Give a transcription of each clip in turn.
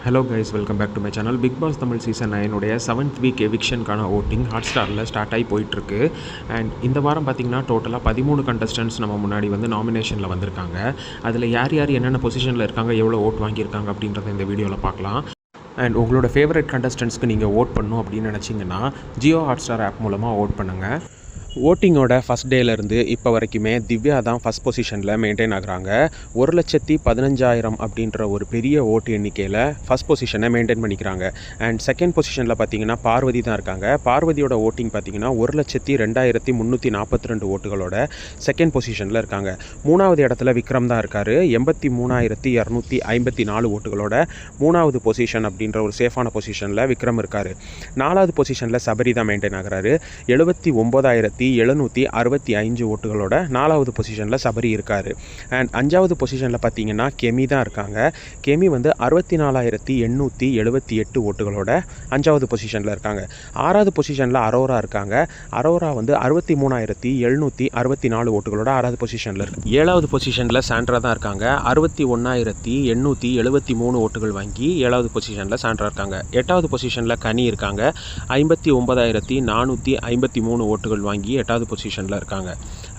Hello guys, welcome back to my channel. Bigg Boss Tamil season 9 7th week எவிக்ஷனுக்கான voting ஹாட்ஸ்டாரில் start ஆகி போயிட்டுருக்கு. And இந்த வாரம் பார்த்திங்கன்னா டோட்டலாக 13 கண்டஸ்டன்ட்ஸ் நம்ம முன்னாடி நாமினேஷனில் வந்திருக்காங்க. அதில் யார் யார் என்னென்ன பொசிஷனில் இருக்காங்க, எவ்வளோ ஓட் வாங்கியிருக்காங்க அப்படின்றத இந்த வீடியோவில் பார்க்கலாம். அண்ட் உங்களோட ஃபேவரட் கண்டஸ்டன்ட்ஸ்க்கு நீங்கள் ஓட் பண்ணணும் அப்படின்னு நினச்சிங்கன்னா ஜியோ ஹாட்ஸ்டார் ஆப் மூலமாக ஓட் பண்ணுங்கள். ஓட்டிங்கோட ஃபஸ்ட் டேலேருந்து இப்போ வரைக்குமே திவ்யா தான் ஃபஸ்ட் பொசிஷனில் மெயின்டைன் ஆகுறாங்க. 1,15,000 அப்படின்ற ஒரு பெரிய ஓட்டு எண்ணிக்கையில் ஃபஸ்ட் பொசிஷனை மெயின்டைன் பண்ணிக்கிறாங்க. அண்ட் செகண்ட் பொசிஷனில் பார்த்தீங்கன்னா பார்வதி தான் இருக்காங்க. பார்வதியோட ஓட்டிங் பார்த்தீங்கன்னா 1,02,342 ஓட்டுகளோட செகண்ட் பொசிஷனில் இருக்காங்க. மூணாவது இடத்துல விக்ரம் தான் இருக்கார். 83,254 ஓட்டுகளோட மூணாவது பொசிஷன் அப்படின்ற ஒரு சேஃபான பொசிஷனில் விக்ரம் இருக்கார். நாலாவது பொசிஷனில் சபரி தான் மெயின்டைன் ஆகிறாரு. 79,765 ஓட்டுகளோட நாலாவது பொசிஷனில் சபரி இருக்கார். அண்ட் அஞ்சாவது பொசிஷனில் பார்த்தீங்கன்னா கெமி தான் இருக்காங்க. கெமி 64,878 ஓட்டுகளோட அஞ்சாவது பொசிஷனில் இருக்காங்க. ஆறாவது பொசிஷனில் அரோரா இருக்காங்க. அரோரா 63,764 ஓட்டுகளோட ஆறாவது பொசிஷனில் இருக்குது. ஏழாவது பொசிஷனில் சாண்ட்ரா தான் இருக்காங்க. 61,873 ஓட்டுகள் வாங்கி ஏழாவது பொசிஷனில் சாண்ட்ரா இருக்காங்க. எட்டாவது பொசிஷனில் கனி இருக்காங்க. 59,453 ஓட்டுகள் வாங்கி எட்டாவது பொசிஷனில் இருக்காங்க.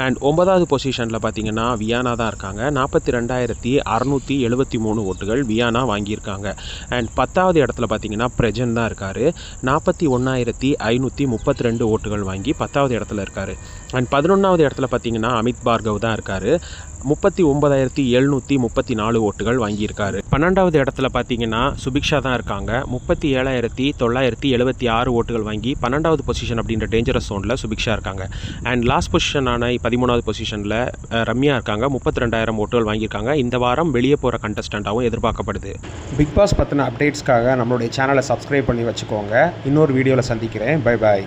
அண்ட் ஒன்பதாவது பொசிஷனில் பார்த்தீங்கன்னா வியானா தான் இருக்காங்க. 42,673 ஓட்டுகள் வியானா வாங்கியிருக்காங்க. அண்ட் 10வது இடத்துல பார்த்தீங்கன்னா பிரஜன் தான் இருக்கார். 41,532 ஓட்டுகள் வாங்கி 10வது இடத்துல இருக்கார். அண்ட் 11வது இடத்துல பார்த்தீங்கன்னா அமித் பார்கவ் தான் இருக்கார். 39,734 ஓட்டுகள் வாங்கியிருக்காரு. 12வது இடத்துல பார்த்தீங்கன்னா சுபிக்ஷா தான் இருக்காங்க. 37,976 ஓட்டுகள் வாங்கி 12வது பொசிஷன் அப்படின்ற டேஞ்சரஸ் ஜோனில் சுபிக்ஷா இருக்காங்க. அண்ட் லாஸ்ட் பொசிஷனான 13வது பொசிஷனில் ரம்யா இருக்காங்க. 32,000 ஓட்டுகள் வாங்கியிருக்காங்க. இந்த வாரம் வெளியே போகிற கண்டஸ்டண்ட்டாகவும் எதிர்பார்க்கப்படுது. பிக் பாஸ் பற்றின அப்டேட்ஸ்க்காக நம்மளுடைய சேனலை சப்ஸ்கிரைப் பண்ணி வச்சுக்கோங்க. இன்னொரு வீடியோவில் சந்திக்கிறேன். Bye bye.